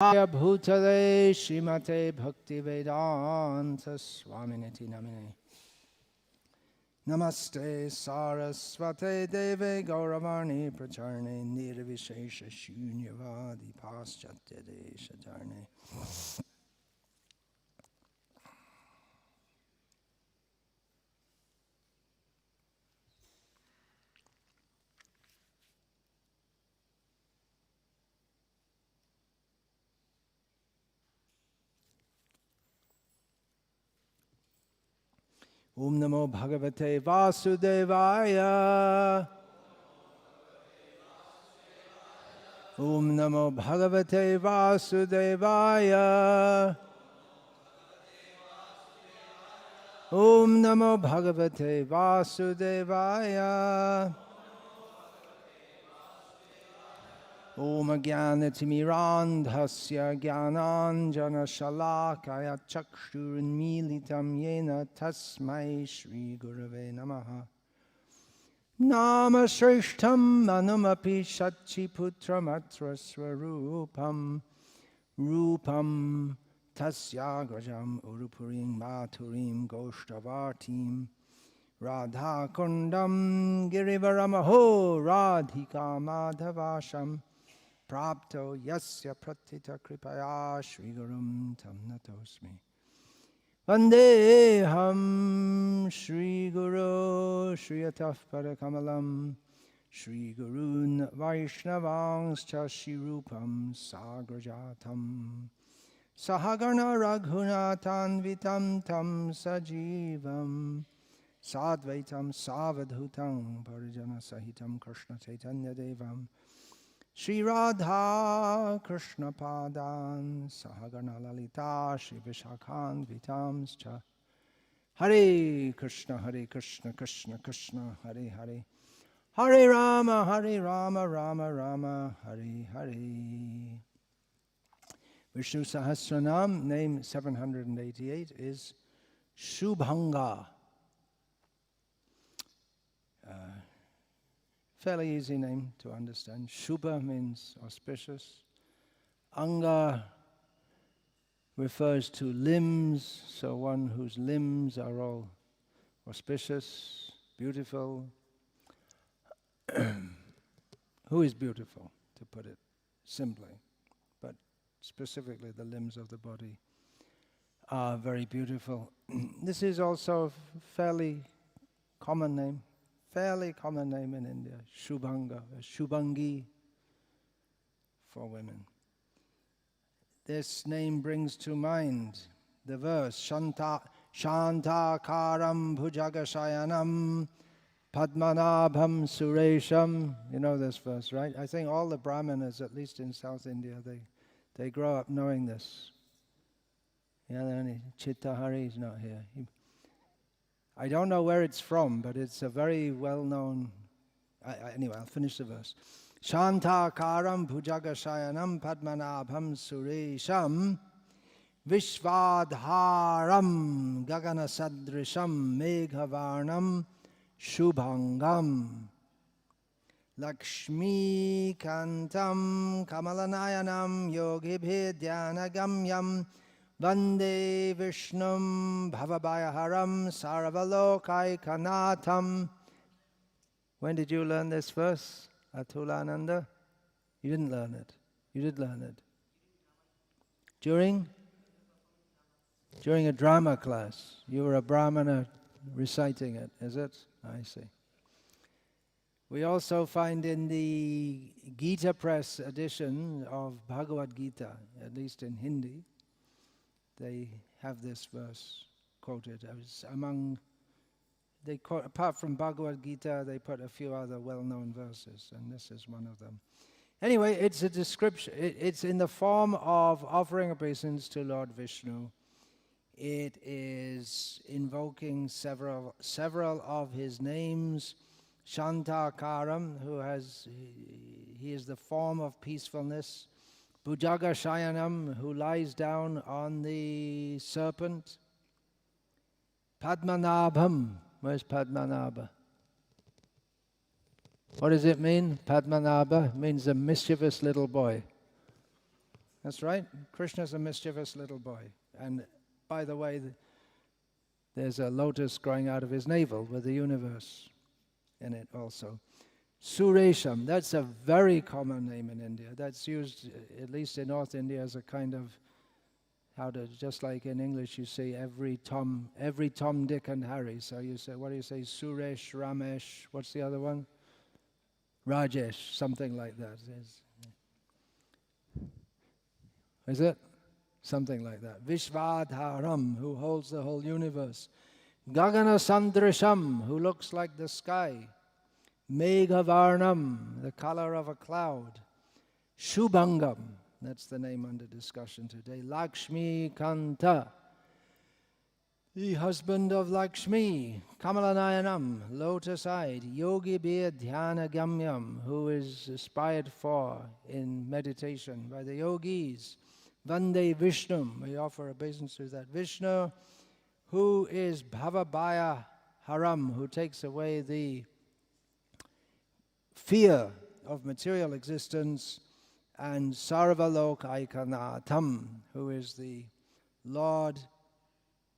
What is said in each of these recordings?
Bhutale Srimate Bhakti Vedanta Swaminiti Namine Namaste Saraswate Deve Gauravani Pracharne Nirvishesha Shunyavadi Paschatya Deshatarne. Om Namo Bhagavate Vasudevaya. Om Namo Bhagavate Vasudevaya. Om Namo Bhagavate Vasudevaya. Om Jnanatimirandhasya Jnananjana Shalakaya Chakshurunmilitam Yena Tasmai Shri Gurave Namaha. Nama Shrishtam Manumapi Shachiputram Atra Swarupam Rupam Tasyagrajam Urupurim Maturim Goshtavartim Radha Kundam Girivaramaho Radhika Madhavasham Prapto Yasya Pratita Kripaya Shri Gurum Tam Natosmi Vandeham Shri Guru Shri Ataf Parakamalam Shri Gurun Vaishnavankscha Shri Rupam Sagrajatam Sahagarna Raghunatan Vitam Tam Sajivam Sadvaitam Savadhutam Parijana Sahitam Krishna Chaitanya Devam Shri Radha Krishna Padan Sahagana Lalita Shri Vishakhan Vitamscha Hare Krishna Krishna Krishna Hare Hare Hare Rama Rama Rama Hare Hare. Vishnu Sahasranama, name 788, is Subhangah. Fairly easy name to understand. Shubha means auspicious. Anga refers to limbs, so one whose limbs are all auspicious, beautiful. Who is beautiful, to put it simply, but specifically the limbs of the body are very beautiful. This is also a fairly common name in India, Subhangah, Shubhangi for women. This name brings to mind the verse, Shantakaram Bhujagashayanam Padmanabham Suresham. You know this verse, right? I think all the Brahmanas, at least in South India, they grow up knowing this. Chitta Hari is not here. I don't know where it's from, but it's a very well-known... Anyway, I'll finish the verse. Shantakaram bhujagashayanam padmanabham suresham vishvadharam gaganasadrisham meghavarnam shubhangam lakshmi kantam kamalanayanam yogibhidhyanagamyam Vande Vishnum Bhavabhayaharam Sarvalokaikanatham. When did you learn this verse, Atulananda? You didn't learn it. You did learn it. During a drama class. You were a Brahmana reciting it, is it? I see. We also find in the Gita Press edition of Bhagavad Gita, at least in Hindi, they have this verse quoted. Apart from Bhagavad Gita, they put a few other well-known verses, and this is one of them. Anyway, it's a description. It's in the form of offering obeisance to Lord Vishnu. It is invoking several of his names. Shantakaram, he is the form of peacefulness. Bhujagashayanam, who lies down on the serpent. Padmanabham, where's Padmanabha? What does it mean? Padmanabha means a mischievous little boy. That's right. Krishna's a mischievous little boy. And by the way, there's a lotus growing out of his navel with the universe in it also. Suresham, that's a very common name in India. That's used, at least in North India, as a kind of, just like in English you say every Tom, Dick and Harry. So you say, what do you say, Suresh, Ramesh, what's the other one? Rajesh, something like that. Is it? Something like that. Vishvadharam, who holds the whole universe. Gagana Sandrisham, who looks like the sky. Meghavarnam, the color of a cloud. Subhangam, that's the name under discussion today. Lakshmi Kanta, the husband of Lakshmi. Kamalanayanam, lotus-eyed. Yogi Bir Dhyana Gamyam, who is aspired for in meditation by the yogis. Vande Vishnu, we offer obeisance to that Vishnu, who is Bhavabhaya Haram, who takes away the fear of material existence, and Sarvalokaikanaatam, who is the Lord,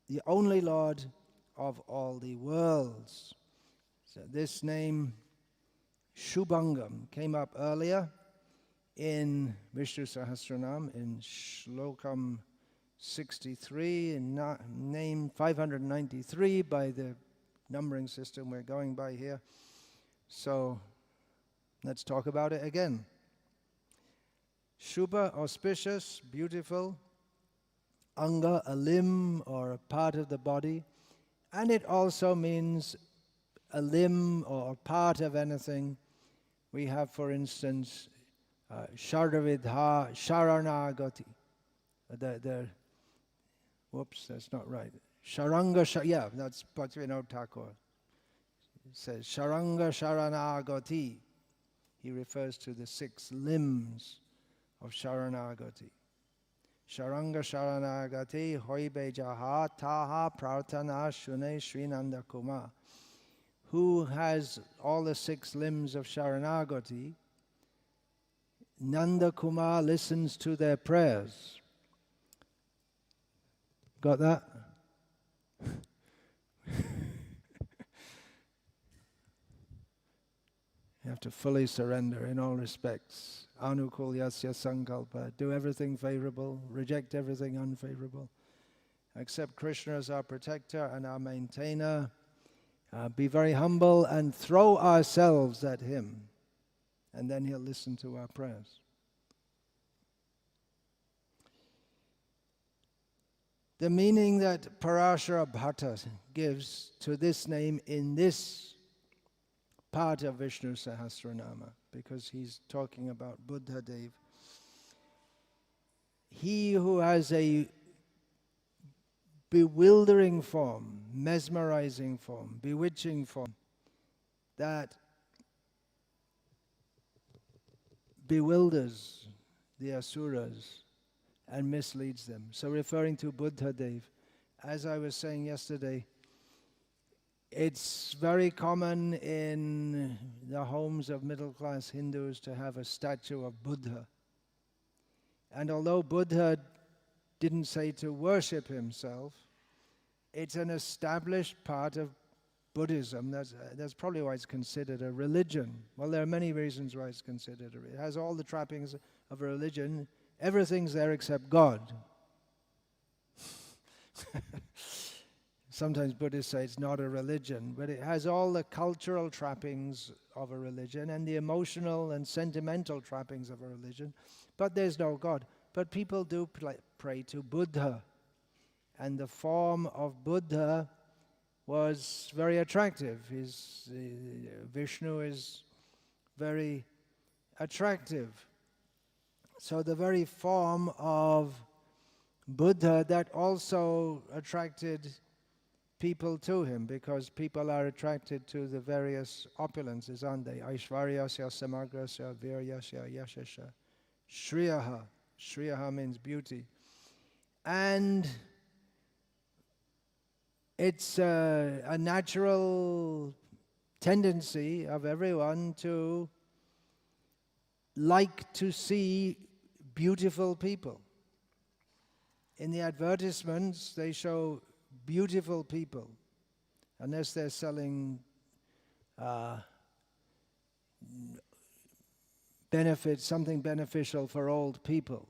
the only Lord of all the worlds. So this name, Subhangam, came up earlier in Vishnu Sahasranama in Shlokam 63, in name 593 by the numbering system we're going by here. So let's talk about it again. Shubha, auspicious, beautiful. Anga, a limb or a part of the body. And it also means a limb or a part of anything. We have, for instance, Sharavidha, Sharanagati. Whoops, that's not right. Sharanga, that's Bhaktivinoda Thakur. It says Sharanga Sharanagati. He refers to the 6 limbs of Sharanagati. Sharanga Sharanagati Hoibe Jaha Taha Prarthana Shune Srinanda Kuma. Who has all the 6 limbs of Sharanagati? Nanda Kumar listens to their prayers. Got that? You have to fully surrender in all respects. Anukulyasya sankalpa. Do everything favorable, reject everything unfavorable. Accept Krishna as our protector and our maintainer. Be very humble and throw ourselves at him. And then he'll listen to our prayers. The meaning that Parashara Bhatta gives to this name in this part of Vishnu Sahasranama, because he's talking about Buddha Dev. He who has a bewildering form, mesmerizing form, bewitching form, that bewilders the asuras and misleads them. So referring to Buddha Dev, as I was saying yesterday, it's very common in the homes of middle-class Hindus to have a statue of Buddha. And although Buddha didn't say to worship himself, it's an established part of Buddhism. That's probably why it's considered a religion. Well, there are many reasons why it's considered a religion. It has all the trappings of a religion. Everything's there except God. Sometimes Buddhists say it's not a religion, but it has all the cultural trappings of a religion and the emotional and sentimental trappings of a religion, but there's no God. But people do pray to Buddha, and the form of Buddha was very attractive. Vishnu is very attractive. So the very form of Buddha that also attracted people to him, because people are attracted to the various opulences, aren't they? Aishvaryasya, samagrasya, viryasya, yashasya, shriyaha. Shriyaha means beauty. And it's a natural tendency of everyone to like to see beautiful people. In the advertisements, they show beautiful people, unless they're selling something beneficial for old people.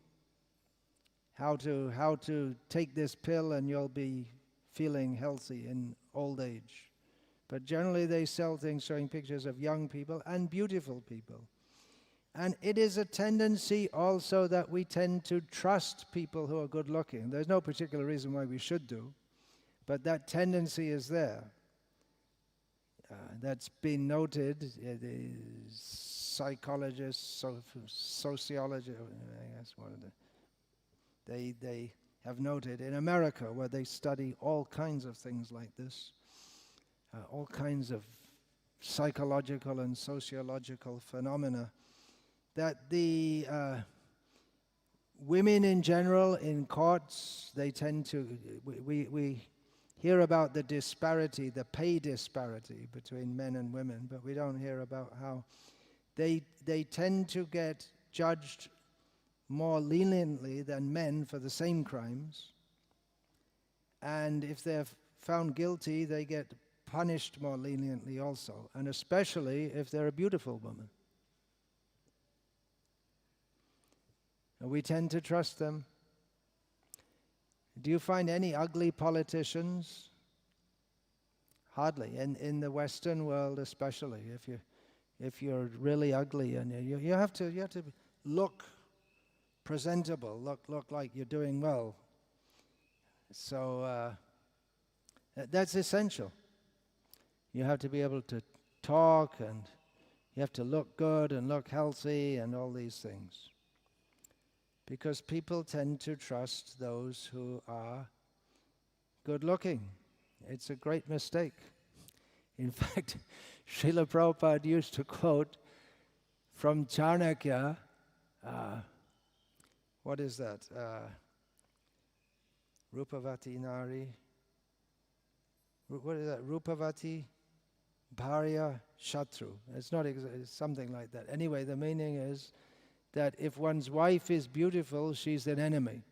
How to take this pill and you'll be feeling healthy in old age. But generally they sell things showing pictures of young people and beautiful people. And it is a tendency also that we tend to trust people who are good looking. There's no particular reason why we should do, but that tendency is there. That's been noted. The psychologists, sociologists, I guess, they have noted in America, where they study all kinds of things like this, all kinds of psychological and sociological phenomena, that the women in general in courts, they tend to, we hear about the disparity, the pay disparity between men and women, but we don't hear about how they tend to get judged more leniently than men for the same crimes. And if they're found guilty, they get punished more leniently also, and especially if they're a beautiful woman. And we tend to trust them. Do you find any ugly politicians? Hardly. In the Western world especially, if you're really ugly, and you have to look presentable, look like you're doing well. So that's essential. You have to be able to talk, and you have to look good and look healthy and all these things. Because people tend to trust those who are good looking. It's a great mistake. In fact, Srila Prabhupada used to quote from Chanakya, what is that? Rupavati Nari. What is that? Rupavati Bharya Shatru. It's not it's something like that. Anyway, the meaning is that if one's wife is beautiful, she's an enemy.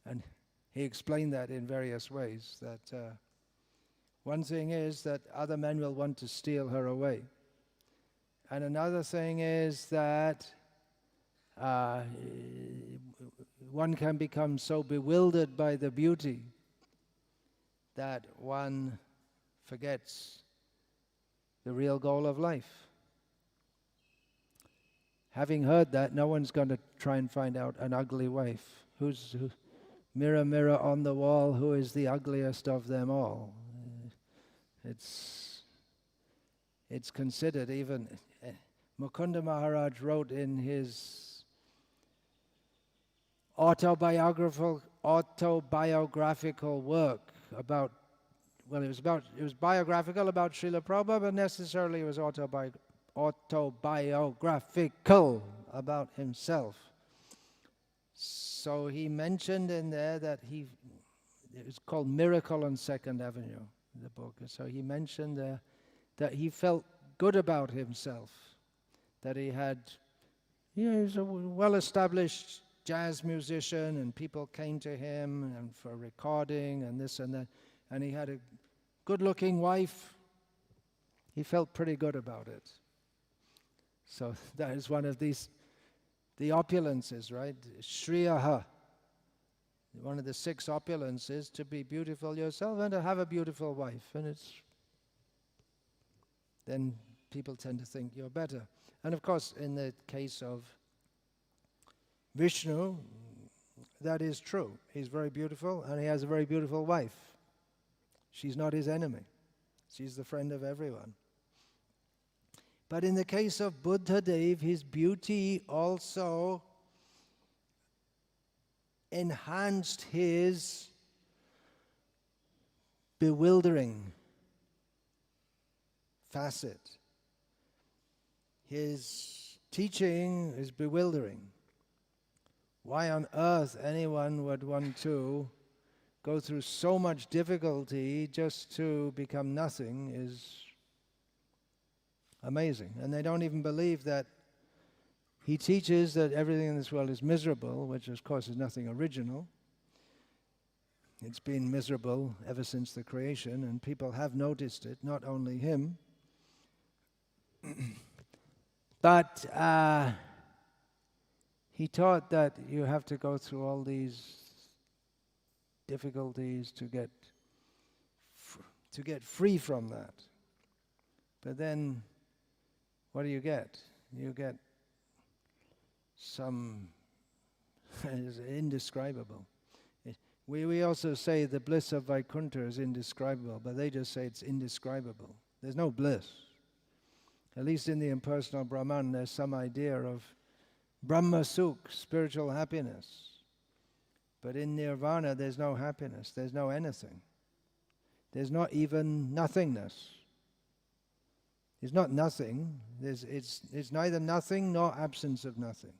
And he explained that in various ways, that one thing is that other men will want to steal her away. And another thing is that one can become so bewildered by the beauty that one forgets the real goal of life. Having heard that, no one's going to try and find out an ugly wife. Mirror, mirror on the wall, who is the ugliest of them all? It's considered, even Mukunda Maharaj wrote in his autobiographical work about, well, it was biographical about Srila Prabhupada, but necessarily it was autobiographical about himself. So he mentioned in there that it was called Miracle on Second Avenue, the book. So he mentioned there that he felt good about himself, that he had, he was a well-established jazz musician, and people came to him and for recording and this and that, and he had a good-looking wife. He felt pretty good about it. So that is one of these, the opulences, right? Shriyaha. One of the 6 opulences, to be beautiful yourself and to have a beautiful wife. And then people tend to think you're better. And of course, in the case of Vishnu, that is true. He's very beautiful, and he has a very beautiful wife. She's not his enemy. She's the friend of everyone. But in the case of Buddhadev, his beauty also enhanced his bewildering facet. His teaching is bewildering. Why on earth anyone would want to go through so much difficulty just to become nothing is amazing. And they don't even believe that He teaches that everything in this world is miserable, which of course is nothing original. It's been miserable ever since the creation, and people have noticed it, not only him. But he taught that you have to go through all these difficulties to get free from that. But then, what do you get? You get some is indescribable. We also say the bliss of Vaikuntha is indescribable, but they just say it's indescribable. There's no bliss. At least in the impersonal Brahman, there's some idea of Brahma Sukh, spiritual happiness. But in Nirvana, there's no happiness. There's no anything. There's not even nothingness. It's not nothing. It's neither nothing nor absence of nothing.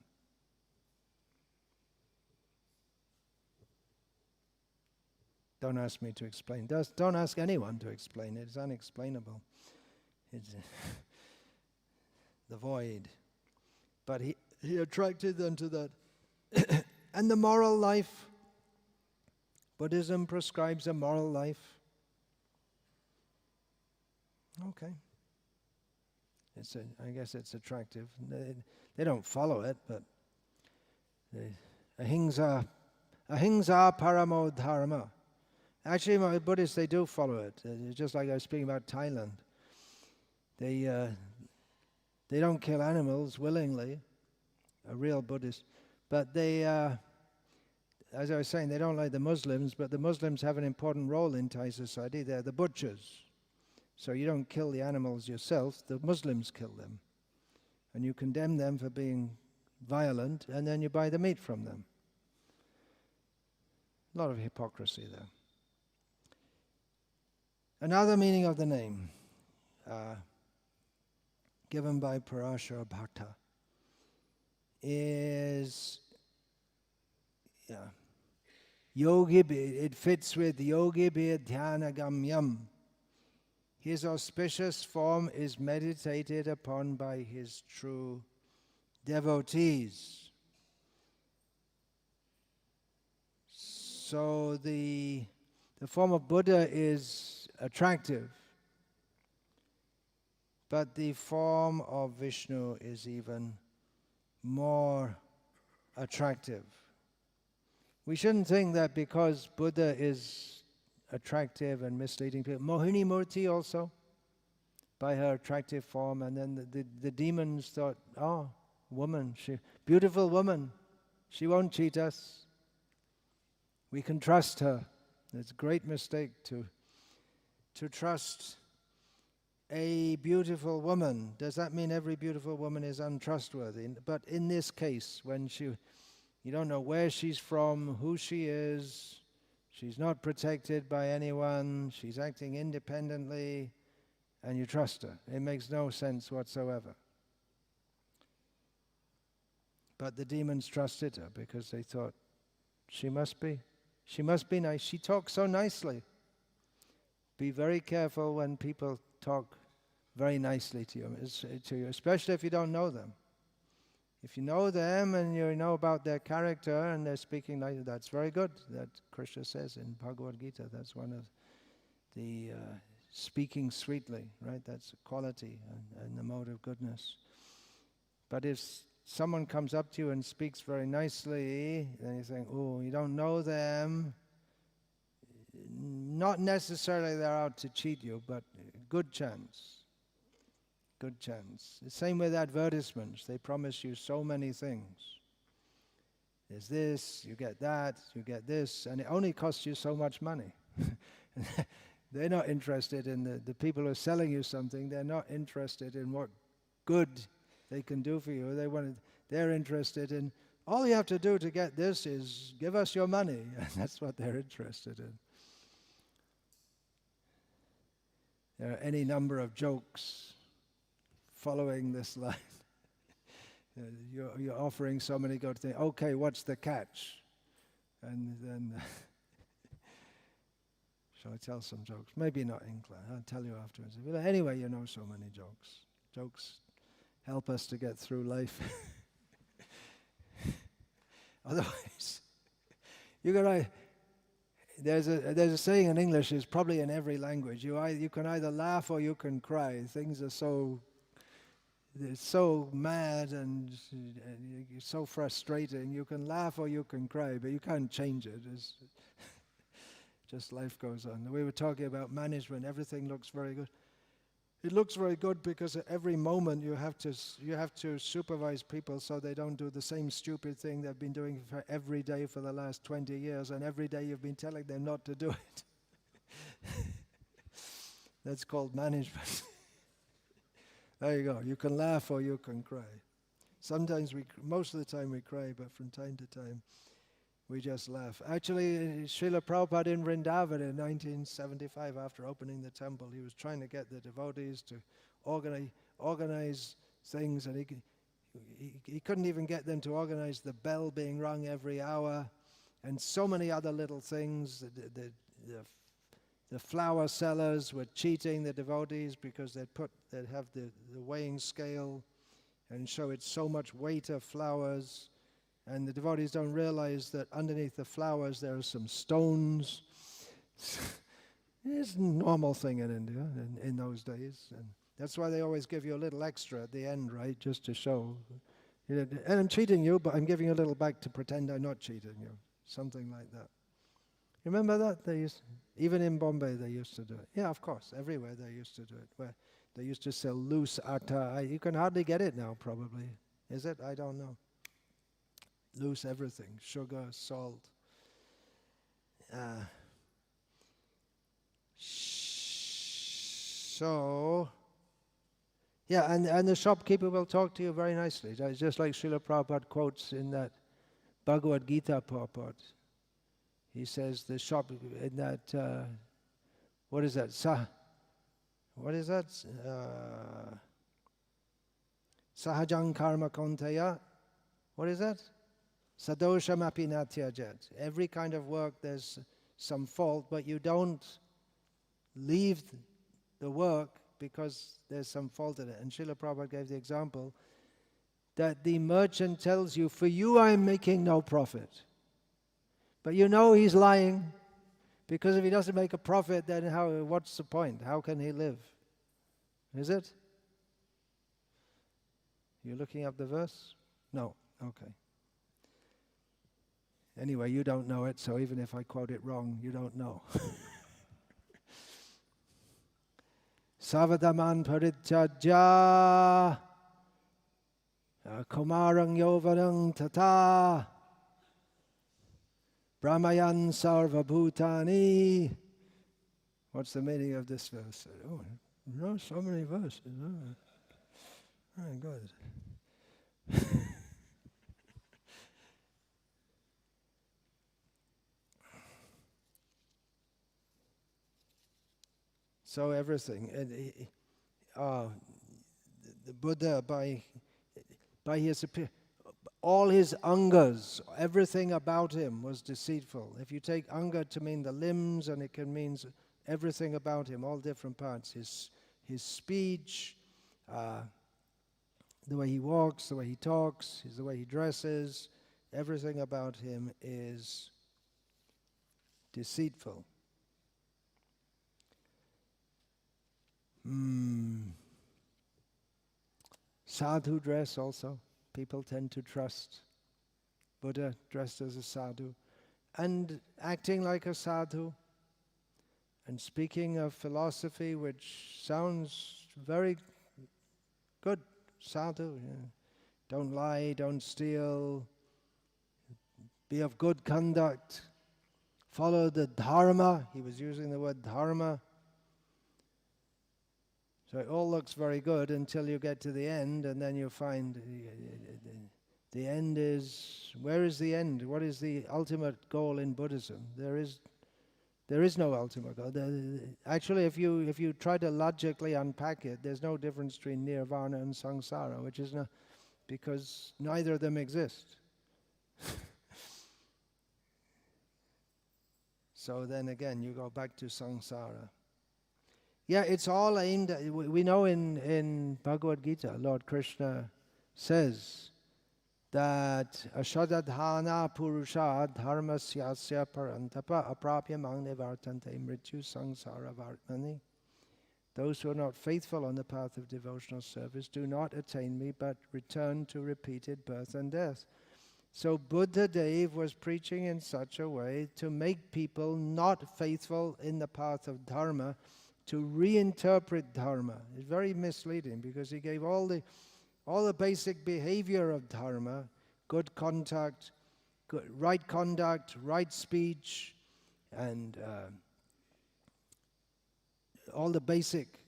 Don't ask me to explain. Don't ask anyone to explain it. It's unexplainable. It's the void. But he attracted them to that. And the moral life. Buddhism prescribes a moral life. Okay. I guess it's attractive. They don't follow it, but ahimsa paramo dharma. Actually, my Buddhists, they do follow it. Just like I was speaking about Thailand. They don't kill animals willingly, a real Buddhist. But they, as I was saying, they don't like the Muslims, but the Muslims have an important role in Thai society. They're the butchers. So you don't kill the animals yourself, the Muslims kill them. And you condemn them for being violent, and then you buy the meat from them. A lot of hypocrisy there. Another meaning of the name, given by Parashara Bhakta, is yogi. It fits with yogi bhi dhyana gamyam. His auspicious form is meditated upon by his true devotees. So the form of Buddha is attractive, but the form of Vishnu is even more attractive. We shouldn't think that because Buddha is attractive and misleading people. Mohini Murti also, by her attractive form, and then the demons thought, oh, woman, beautiful woman, she won't cheat us. We can trust her. It's a great mistake to trust a beautiful woman. Does that mean every beautiful woman is untrustworthy? But in this case, when you don't know where she's from, who she is, she's not protected by anyone, she's acting independently, and you trust her. It makes no sense whatsoever. But the demons trusted her because they thought, she must be nice. She talks so nicely. Be very careful when people talk very nicely to you, especially if you don't know them. If you know them and you know about their character and they're speaking nicely, that's very good. That Krishna says in Bhagavad Gita. That's one of the speaking sweetly, right? That's a quality and the mode of goodness. But if someone comes up to you and speaks very nicely, then you think, oh, you don't know them. Not necessarily they're out to cheat you, but good chance. Good chance. The same with advertisements. They promise you so many things. There's this, you get that, you get this, and it only costs you so much money. They're not interested in the people who are selling you something. They're not interested in what good they can do for you. They're interested in, all you have to do to get this is give us your money. That's what they're interested in. There are any number of jokes following this line. You're offering so many good things. Okay, what's the catch? And then, shall I tell some jokes? Maybe not in class. I'll tell you afterwards. But anyway, you know so many jokes. Jokes help us to get through life. Otherwise, you're gonna. There's a saying in English, it's probably in every language. You can either laugh or you can cry. Things are it's so mad and so frustrating. You can laugh or you can cry, but you can't change it. It's just life goes on. We were talking about management. Everything looks very good. It looks very good because at every moment you have to supervise people so they don't do the same stupid thing they've been doing for every day for the last 20 years, and every day you've been telling them not to do it. That's called management. There you go. You can laugh or you can cry. Sometimes most of the time we cry, but from time to time we just laugh. Actually, Srila Prabhupada in Vrindavan in 1975, after opening the temple, he was trying to get the devotees to organize things, and he couldn't even get them to organize the bell being rung every hour, and so many other little things. The flower sellers were cheating the devotees because they'd have the weighing scale and show it's so much weight of flowers, and the devotees don't realize that underneath the flowers there are some stones. It's a normal thing in India in those days, and that's why they always give you a little extra at the end, right, just to show. And I'm cheating you, but I'm giving you a little back to pretend I'm not cheating you. Something like that. Remember that? Even in Bombay they used to do it. Yeah, of course, everywhere they used to do it. Where they used to sell loose atta. You can hardly get it now, probably. Is it? I don't know. Loose everything, sugar, salt. So, yeah, and the shopkeeper will talk to you very nicely. Just like Srila Prabhupada quotes in that Bhagavad Gita purport. He says the shop in that, what is that? Sahajang karma kontaya. What is that? Sadosham api natyajat. Every kind of work there's some fault, but you don't leave the work because there's some fault in it. And Srila Prabhupada gave the example that the merchant tells you, for you I'm making no profit. But you know he's lying, because if he doesn't make a profit, then what's the point? How can he live? Is it? You're looking up the verse? No. Okay. Anyway, you don't know it, so even if I quote it wrong, you don't know. Savadaman parityaja kumarang yovanang tata brahmayan sarvabhutani. What's the meaning of this verse? Oh, no, so many verses. Oh, my God. So everything, the Buddha by his all his angas, everything about him was deceitful. If you take anga to mean the limbs, and it can mean everything about him, all different parts, his speech, the way he walks, the way he talks, the way he dresses, everything about him is deceitful. Sadhu dress also. People tend to trust Buddha dressed as a sadhu and acting like a sadhu and speaking of philosophy, which sounds very good. Sadhu, yeah. Don't lie, don't steal, be of good conduct, follow the dharma. He was using the word dharma. So it all looks very good until you get to the end, and then you find the end is, where is the end? What is the ultimate goal in Buddhism? There is no ultimate goal. Actually, if you try to logically unpack it, there's no difference between nirvana and samsara, which is not, because neither of them exist. So then again, you go back to samsara. Yeah, it's all aimed at, we know in Bhagavad Gita, Lord Krishna says that ashadadhana purusha dharma syasya parantapa aprapya mang nivartante mrityu sangsara vartmani. Those who are not faithful on the path of devotional service do not attain me, but return to repeated birth and death. So Buddha Dev was preaching in such a way to make people not faithful in the path of dharma, to reinterpret dharma. It's very misleading because he gave all the basic behavior of dharma: good contact, right conduct, right speech, and all the basic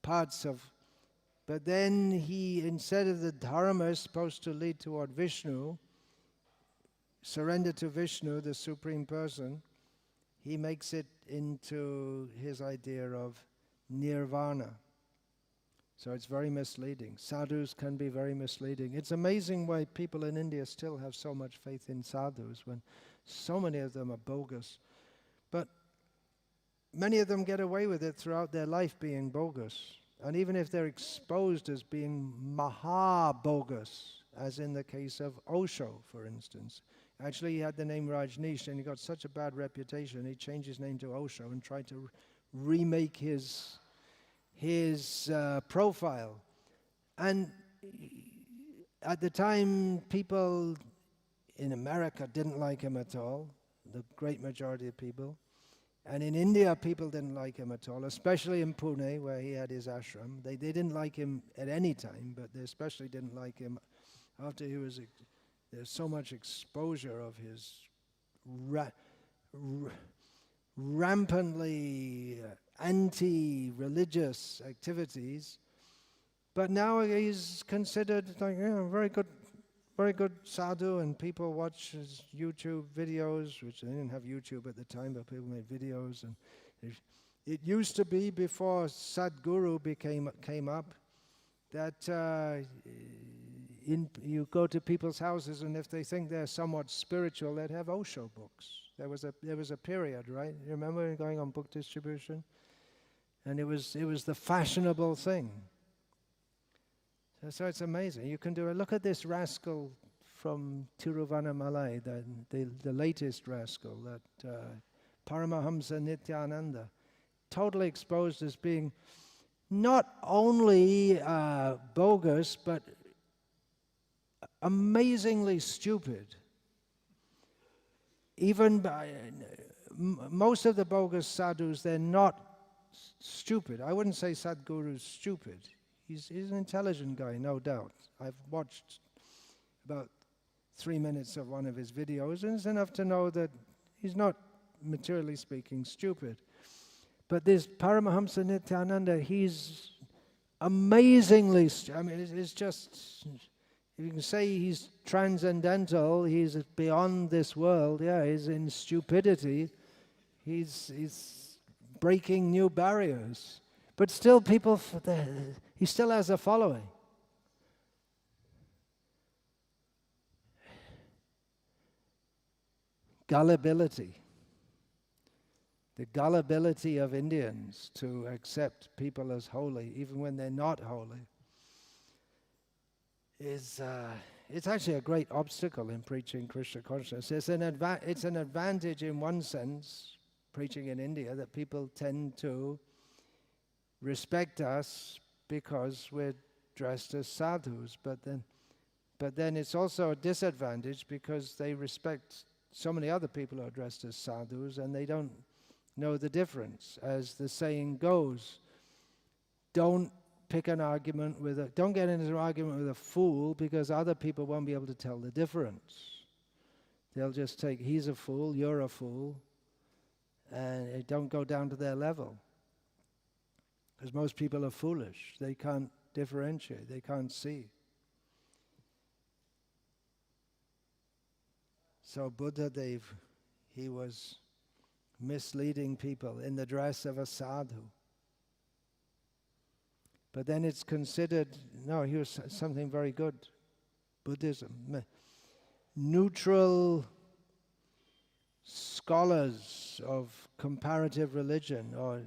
parts of. But then he, instead of the dharma is supposed to lead toward Vishnu, surrender to Vishnu, the Supreme Person, he makes it into his idea of nirvana. So it's very misleading. Sadhus can be very misleading. It's amazing why people in India still have so much faith in sadhus when so many of them are bogus. But many of them get away with it throughout their life being bogus. And even if they're exposed as being maha-bogus, as in the case of Osho, for instance. Actually, he had the name Rajneesh, and he got such a bad reputation, he changed his name to Osho and tried to remake his profile. And at the time, people in America didn't like him at all, the great majority of people. And in India, people didn't like him at all, especially in Pune, where he had his ashram. They didn't like him at any time, but they especially didn't like him after he was... There's so much exposure of his rampantly anti-religious activities. But now he's considered like, very good sadhu, and people watch his YouTube videos, which they didn't have YouTube at the time, but people made videos. And it used to be, before Sadhguru came up, that you go to people's houses, and if they think they're somewhat spiritual, they'd have Osho books. There was a period, right? You remember going on book distribution? And it was the fashionable thing. So it's amazing. You can do it. Look at this rascal from Tiruvannamalai, the latest rascal, that Paramahamsa Nityananda, totally exposed as being not only bogus, but amazingly stupid. Even most of the bogus sadhus, they're not stupid. I wouldn't say Sadhguru's stupid. He's an intelligent guy, no doubt. I've watched about 3 minutes of one of his videos, and it's enough to know that he's not, materially speaking, stupid. But this Paramahamsa Nityananda, he's amazingly, it's just, if you can say he's transcendental, he's beyond this world, he's in stupidity, he's breaking new barriers. But still he still has a following. Gullibility. The gullibility of Indians to accept people as holy, even when they're not holy, is it's actually a great obstacle in preaching Krishna consciousness. It's an advantage in one sense, preaching in India, that people tend to respect us because we're dressed as sadhus, but then it's also a disadvantage because they respect so many other people who are dressed as sadhus, and they don't know the difference. As the saying goes, don't get into an argument with a fool, because other people won't be able to tell the difference. They'll just take, he's a fool, you're a fool, and don't go down to their level. Because most people are foolish. They can't differentiate. They can't see. So Buddha Dev, he was misleading people in the dress of a sadhu. But then it's considered, no, he was something very good. Buddhism. Neutral scholars of comparative religion, or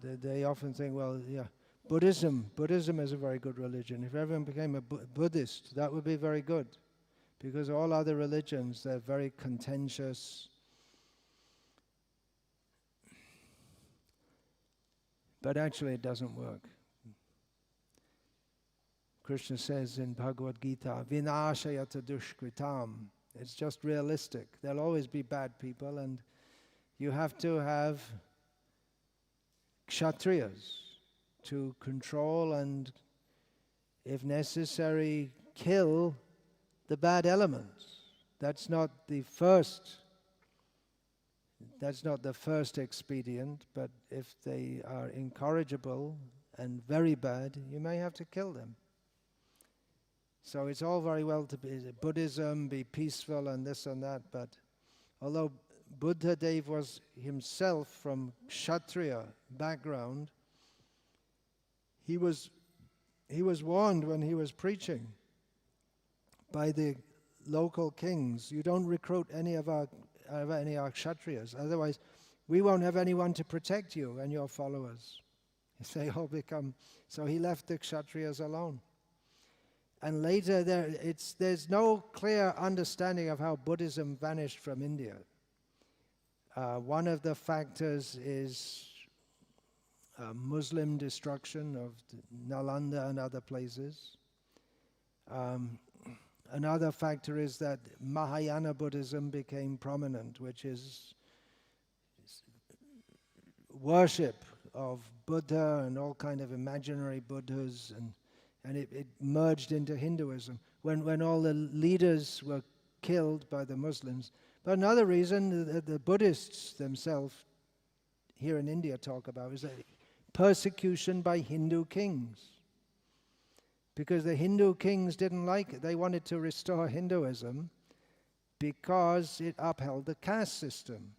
they often think, well, Buddhism is a very good religion. If everyone became a Buddhist, that would be very good. Because all other religions, they're very contentious. But actually it doesn't work. Krishna says in Bhagavad Gita, Vinashayata dushkritam. It's just realistic. There'll always be bad people, and you have to have kshatriyas to control and, if necessary, kill the bad elements. That's not the first expedient, but if they are incorrigible and very bad, you may have to kill them. So it's all very well to be Buddhism, be peaceful and this and that, but although Buddha Dev was himself from Kshatriya background, he was warned when he was preaching by the local kings, you don't recruit any of our Kshatriyas, otherwise we won't have anyone to protect you and your followers. They all become, so he left the Kshatriyas alone. And later there's no clear understanding of how Buddhism vanished from India. One of the factors is Muslim destruction of Nalanda and other places. Another factor is that Mahayana Buddhism became prominent, which is worship of Buddha and all kind of imaginary Buddhas, and it merged into Hinduism when all the leaders were killed by the Muslims. But another reason that the Buddhists themselves here in India talk about is that persecution by Hindu kings. Because the Hindu kings didn't like it. They wanted to restore Hinduism because it upheld the caste system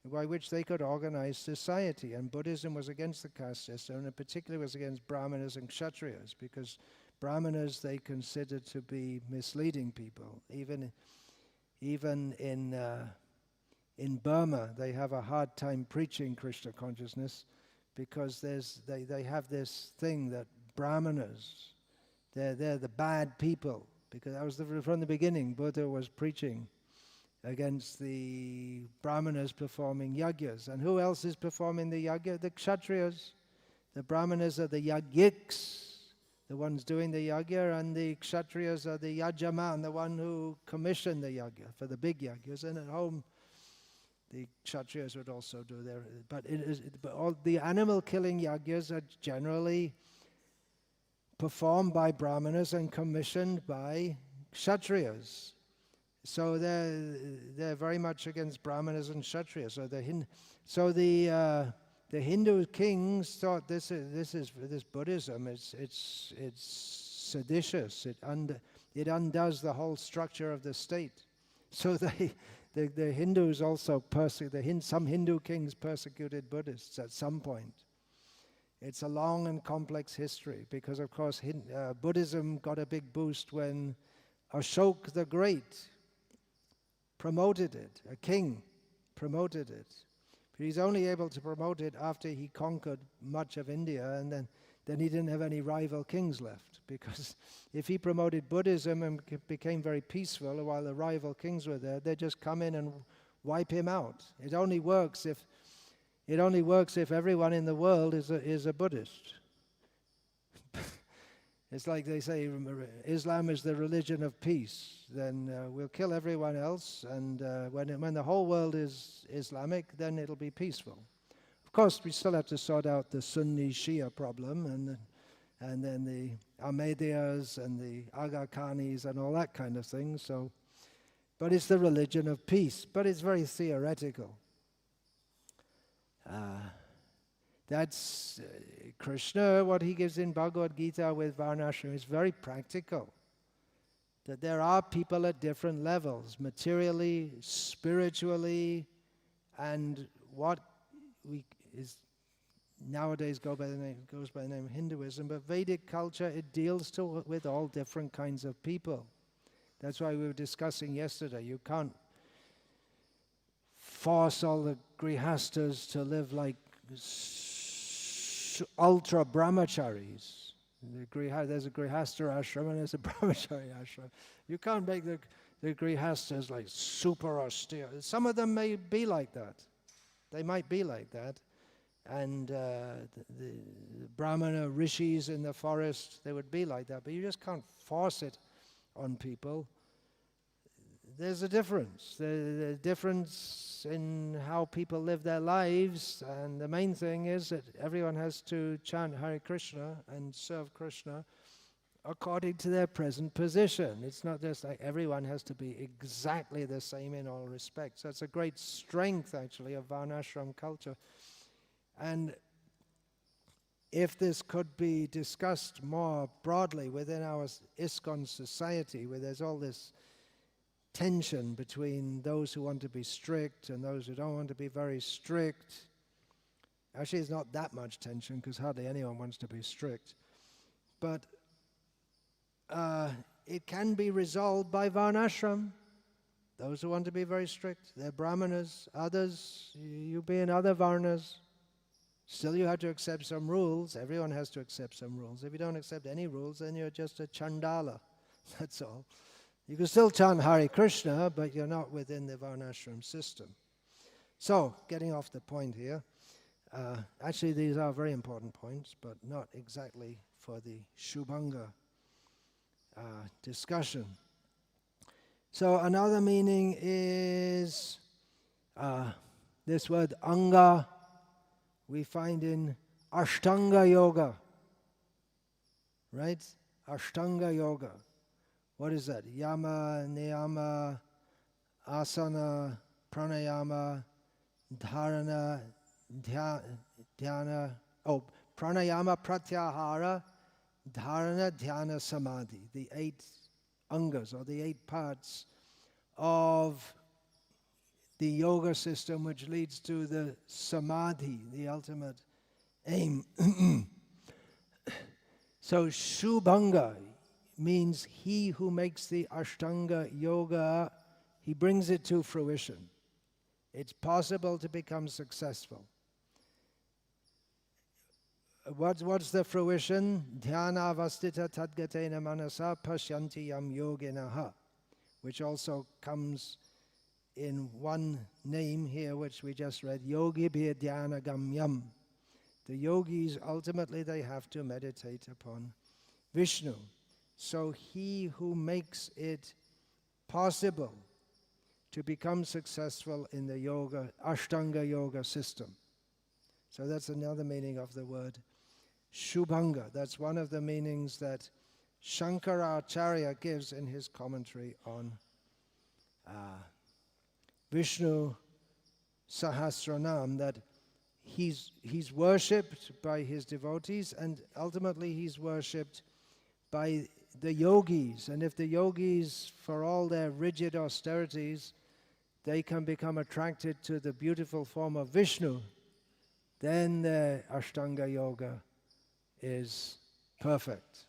by which they could organize society. And Buddhism was against the caste system, and in particular was against Brahmanas and Kshatriyas, because Brahmanas they considered to be misleading people. Even in Burma, they have a hard time preaching Krishna consciousness because they have this thing that Brahmanas, they're the bad people, because that was from the beginning. Buddha was preaching against the Brahmanas performing yagyas. And who else is performing the yagya? The Kshatriyas. The Brahmanas are the yagyiks, the ones doing the yagya, and the Kshatriyas are the yajaman, the one who commissioned the yagya for the big yagyas. And at home, the Kshatriyas would also do their... But all the animal-killing yagyas are generally performed by Brahmanas and commissioned by Kshatriyas. So they're very much against Brahmanas and Kshatriyas. So the Hindu kings thought this Buddhism. It's seditious. It undoes the whole structure of the state. So the Hindus also some Hindu kings persecuted Buddhists at some point. It's a long and complex history because, of course, Buddhism got a big boost when Ashoka the Great promoted it. A king promoted it. But he's only able to promote it after he conquered much of India, and then he didn't have any rival kings left. Because if he promoted Buddhism and became very peaceful while the rival kings were there, they'd just come in and wipe him out. It only works if everyone in the world is a Buddhist. It's like they say, Islam is the religion of peace. Then we'll kill everyone else, and when the whole world is Islamic, then it'll be peaceful. Of course, we still have to sort out the Sunni-Shia problem, and then the Ahmadiyyas and the Aga Khanis and all that kind of thing. So, but it's the religion of peace. But it's very theoretical. That's Krishna, what he gives in Bhagavad Gita with Varnashram is very practical. That there are people at different levels, materially, spiritually, and what is nowadays goes by the name of Hinduism. But Vedic culture, it deals with all different kinds of people. That's why we were discussing yesterday. You can't force all the grihastas to live like ultra brahmacharis. There's a grihasta ashram and there's a brahmachari ashram. You can't make the grihastas like super austere. Some of them may be like that. They might be like that. And the Brahmana rishis in the forest, they would be like that. But you just can't force it on people. There's a difference. There's a difference in how people live their lives. And the main thing is that everyone has to chant Hare Krishna and serve Krishna according to their present position. It's not just like everyone has to be exactly the same in all respects. That's a great strength, actually, of Varnashram culture. And if this could be discussed more broadly within our ISKCON society, where there's all this tension between those who want to be strict and those who don't want to be very strict. Actually, it's not that much tension because hardly anyone wants to be strict. But it can be resolved by Varnashram. Those who want to be very strict, they're Brahmanas. Others, you be in other Varnas. Still you have to accept some rules. Everyone has to accept some rules. If you don't accept any rules, then you're just a Chandala. That's all. You can still chant Hare Krishna, but you're not within the Varnashram system. So, getting off the point here, actually these are very important points, but not exactly for the Subhangah discussion. So another meaning is this word anga we find in Ashtanga Yoga, right? Ashtanga Yoga. What is that? Yama, Niyama, Asana, Pranayama, Dharana, Dhyana. Oh, Pranayama, Pratyahara, Dharana, Dhyana, Samadhi. The 8 angas, or the 8 parts of the yoga system which leads to the Samadhi, the ultimate aim. So Subhangah means he who makes the Ashtanga Yoga, he brings it to fruition. It's possible to become successful. What's the fruition? Dhyana avastita tadgatena manasa pashyanti yam yoginaha, which also comes in one name here, which we just read, Yogi bhi dhyana gamyam. The yogis, ultimately, they have to meditate upon Vishnu. So he who makes it possible to become successful in the yoga, Ashtanga Yoga system. So that's another meaning of the word Subhangah. That's one of the meanings that Shankaracharya gives in his commentary on Vishnu Sahasranama, that he's worshipped by his devotees and ultimately he's worshipped by the yogis. And if the yogis, for all their rigid austerities, they can become attracted to the beautiful form of Vishnu, then the Ashtanga Yoga is perfect.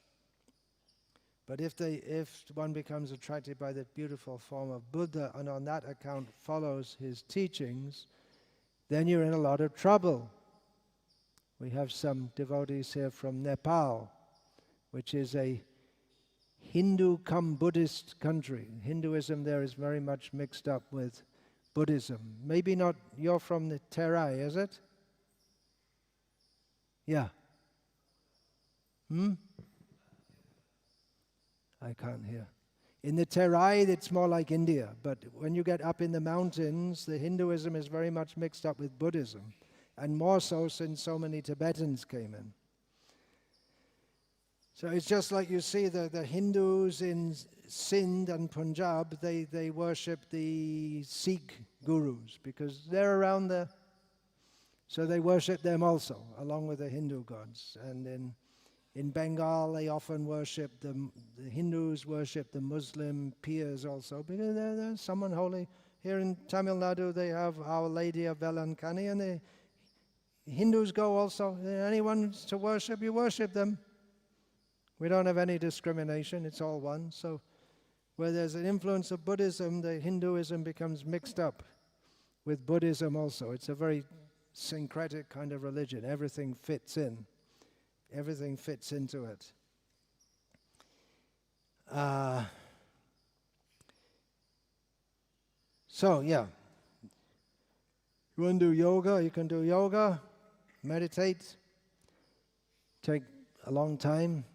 But if one becomes attracted by the beautiful form of Buddha and on that account follows his teachings, then you're in a lot of trouble. We have some devotees here from Nepal, which is a Hindu come Buddhist country. Hinduism there is very much mixed up with Buddhism. Maybe not, you're from the Terai, is it? Yeah. I can't hear. In the Terai, it's more like India, but when you get up in the mountains, the Hinduism is very much mixed up with Buddhism, and more so since so many Tibetans came in. So it's just like you see the Hindus in Sindh and Punjab, they worship the Sikh gurus because they're around there. So they worship them also, along with the Hindu gods. And in Bengal, they often worship the Hindus worship the Muslim peers also, because they're someone holy. Here in Tamil Nadu, they have Our Lady of Velankani, and the Hindus go also. Anyone to worship, you worship them. We don't have any discrimination, it's all one. So where there's an influence of Buddhism, the Hinduism becomes mixed up with Buddhism also. It's a very syncretic kind of religion. Everything fits in. Everything fits into it. So, yeah. You want to do yoga, you can do yoga, meditate, take a long time,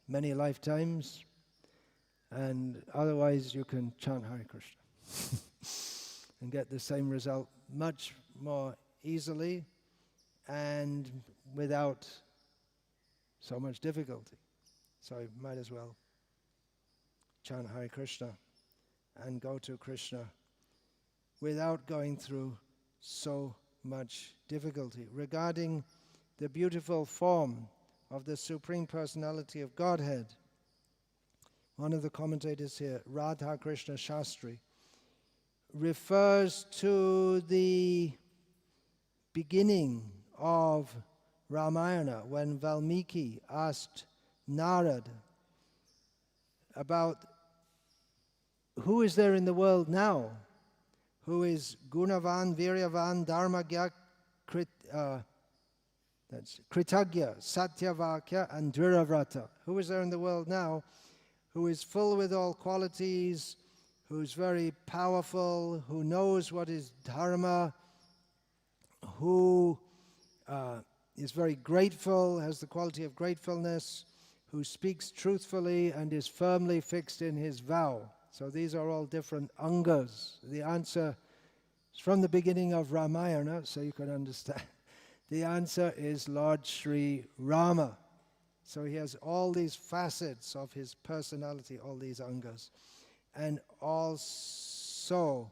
many lifetimes, and otherwise you can chant Hare Krishna and get the same result much more easily and without so much difficulty. So you might as well chant Hare Krishna and go to Krishna without going through so much difficulty. Regarding the beautiful form of the Supreme Personality of Godhead, one of the commentators here, Radha Krishna Shastri, refers to the beginning of Ramayana when Valmiki asked Narad about who is there in the world now who is Gunavan, Viryavan, Dharmagya, Kritagya, Satyavakya, and Dhiravrata. Who is there in the world now who is full with all qualities, who's very powerful, who knows what is dharma, who is very grateful, has the quality of gratefulness, who speaks truthfully and is firmly fixed in his vow. So these are all different angas. The answer is from the beginning of Ramayana, so you can understand. The answer is Lord Sri Rama. So he has all these facets of his personality, all these angas. And also,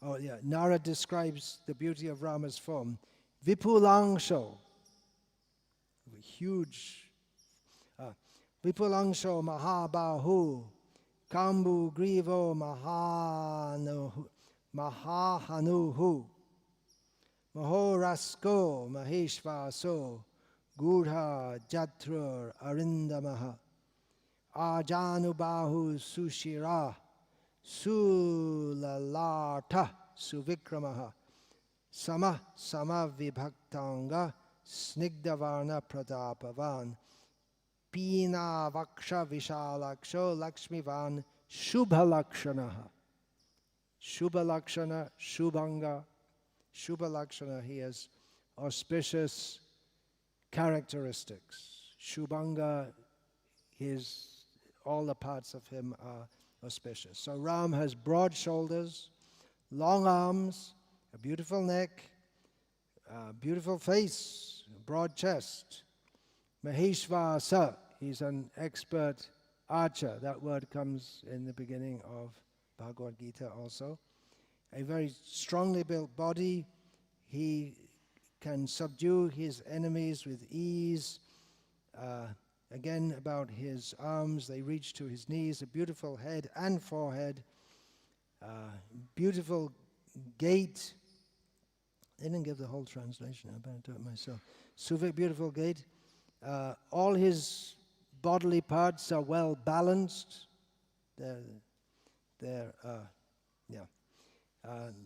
Narad describes the beauty of Rama's form. Vipulangsho, huge. Vipulangsho Mahabahu, Kambu Grivo Mahahanuhu, Mahorasko Maheshvaso, Gudha Jatrur Arindamaha, Ajanubahu Sushira, Sulalata Suvikramaha, Sama Vibhaktanga, Snigdavarna Pratapavan, Pina Vaksha Vishalaksho Lakshmivan Shubhalakshanaha. Shubhalakshana, Subhangah. Shubhalakshana, he has auspicious characteristics. Subhangah, all the parts of him are auspicious. So Ram has broad shoulders, long arms, a beautiful neck, a beautiful face, a broad chest. Maheshvasa, he's an expert archer. That word comes in the beginning of Bhagavad Gita also. A very strongly built body. He can subdue his enemies with ease. Again, about his arms, they reach to his knees. A beautiful head and forehead. Beautiful gait. They didn't give the whole translation. I better do it myself. Beautiful gait. All his bodily parts are well balanced.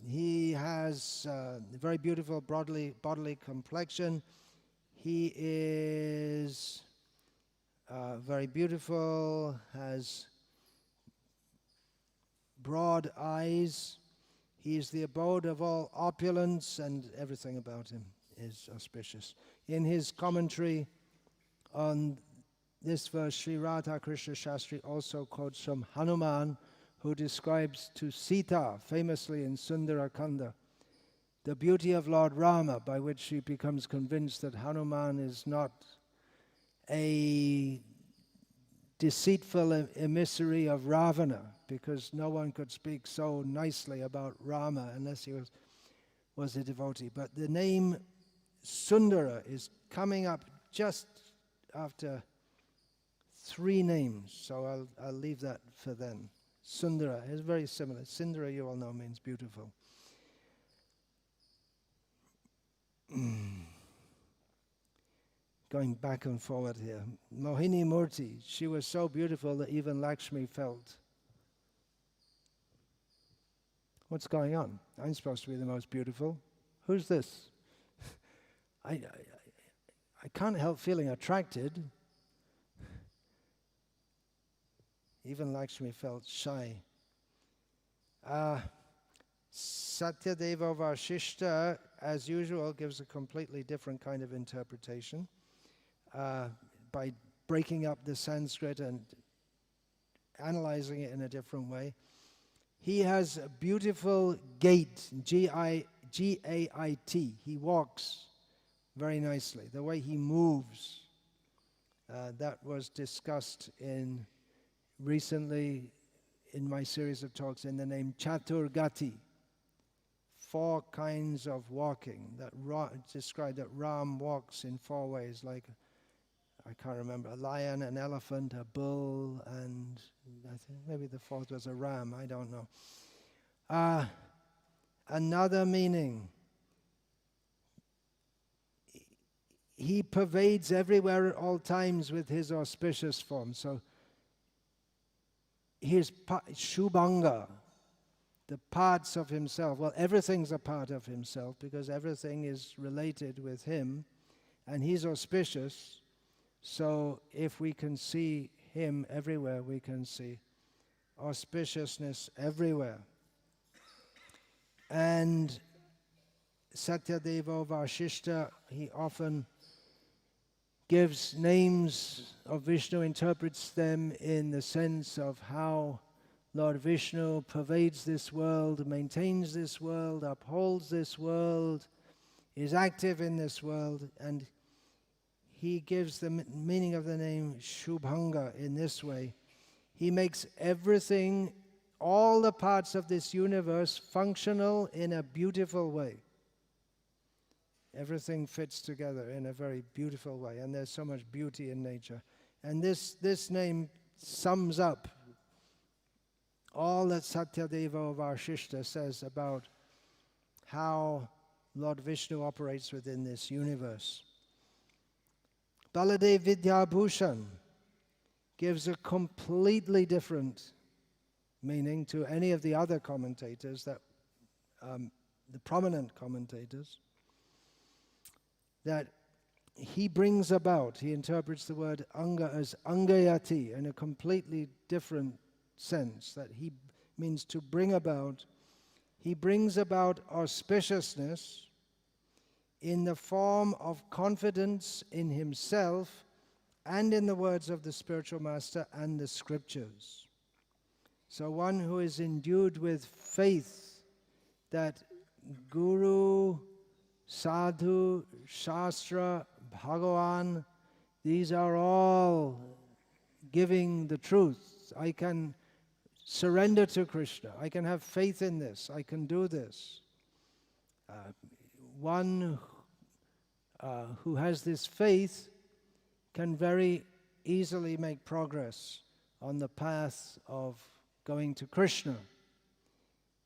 He has a very beautiful bodily complexion. He is very beautiful, has broad eyes. He is the abode of all opulence, and everything about him is auspicious. In his commentary on this verse, Sri Radha Krishna Shastri also quotes from Hanuman, who describes to Sita, famously in Sundarakanda, the beauty of Lord Rama, by which she becomes convinced that Hanuman is not a deceitful emissary of Ravana, because no one could speak so nicely about Rama unless he was a devotee. But the name Sundara is coming up just after three names, so I'll leave that for then. Sundara is very similar. Sundara, you all know, means beautiful. Going back and forward here. Mohini Murti, she was so beautiful that even Lakshmi felt, what's going on? I'm supposed to be the most beautiful. Who's this? I can't help feeling attracted. Even Lakshmi felt shy. Satyadeva Vashishta, as usual, gives a completely different kind of interpretation by breaking up the Sanskrit and analyzing it in a different way. He has a beautiful gait, G-A-I-T. He walks very nicely. The way he moves, that was discussed recently in my series of talks in the name Chaturgati. 4 kinds of walking that describe that Ram walks in 4 ways, like, I can't remember, a lion, an elephant, a bull, and I think maybe the 4th was a ram, I don't know. Another meaning, he pervades everywhere at all times with his auspicious form. So his Subhangah, the parts of himself, well, everything's a part of himself because everything is related with him, and he's auspicious. So if we can see him everywhere, we can see auspiciousness everywhere. And Satyadeva Vashishta, he often gives names of Vishnu, interprets them in the sense of how Lord Vishnu pervades this world, maintains this world, upholds this world, is active in this world, and he gives the meaning of the name Subhangah in this way. He makes everything, all the parts of this universe, functional in a beautiful way. Everything fits together in a very beautiful way, and there's so much beauty in nature. And this name sums up all that Satyadeva Vashishta says about how Lord Vishnu operates within this universe. Baladev Vidyabhushan gives a completely different meaning to any of the other commentators, that the prominent commentators, that he brings about, he interprets the word anga as angayati in a completely different sense, that he means to bring about. He brings about auspiciousness in the form of confidence in himself and in the words of the spiritual master and the scriptures. So one who is endued with faith that Guru, Sadhu, Shastra, Bhagavan, these are all giving the truth. I can surrender to Krishna. I can have faith in this. I can do this. One who has this faith can very easily make progress on the path of going to Krishna.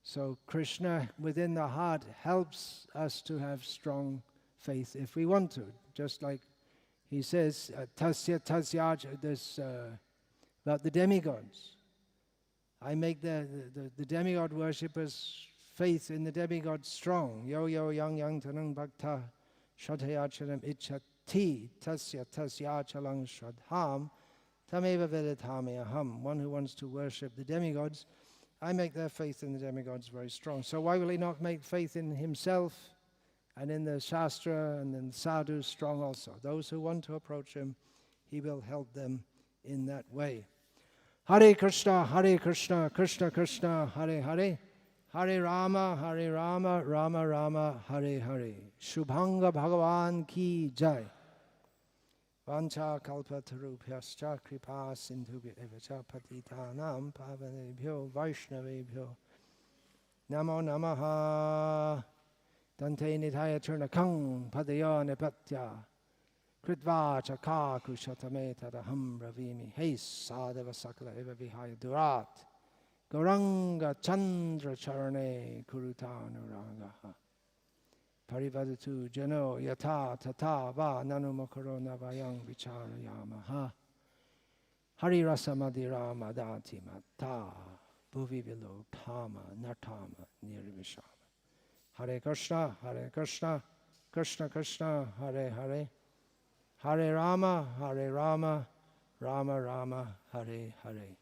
So Krishna within the heart helps us to have strong faith if we want to. Just like he says, tasya tasya, this about the demigods. I make the demigod worshippers' faith in the demigod strong. Yo yo yang yang tanang bhakta shadhayacharam ichati tasya tasyachalang shadham tameva veditami aham. One who wants to worship the demigods, I make their faith in the demigods very strong. So why will he not make faith in himself and in the Shastra and in the Sadhu strong also? Those who want to approach him, he will help them in that way. Hare Krishna, Krishna Krishna, Hare Hare, Hare Rama, Rama Rama, Hare Hare. Subhangah Bhagavan ki jai. Vancha kalpatarubhyascha kripa sindhubhya evacha patitanam pavanebhyo vaishnavebhyo namo namaha. Dante nithaya churnakang padaya nepatya kritva chaka kushatame tadaham ravimi. Hey sadeva sakala eva vihaya durat gauranga chandra charane kurutanuranga. Parivadatu jano yata tata va nanumakaro navayang vicharayamaha. Hari rasa madira madati mata bhuvi vilo tama natama nirvishama. Hare Krishna, Krishna Krishna, Hare Hare, Hare Rama, Rama Rama, Hare Hare.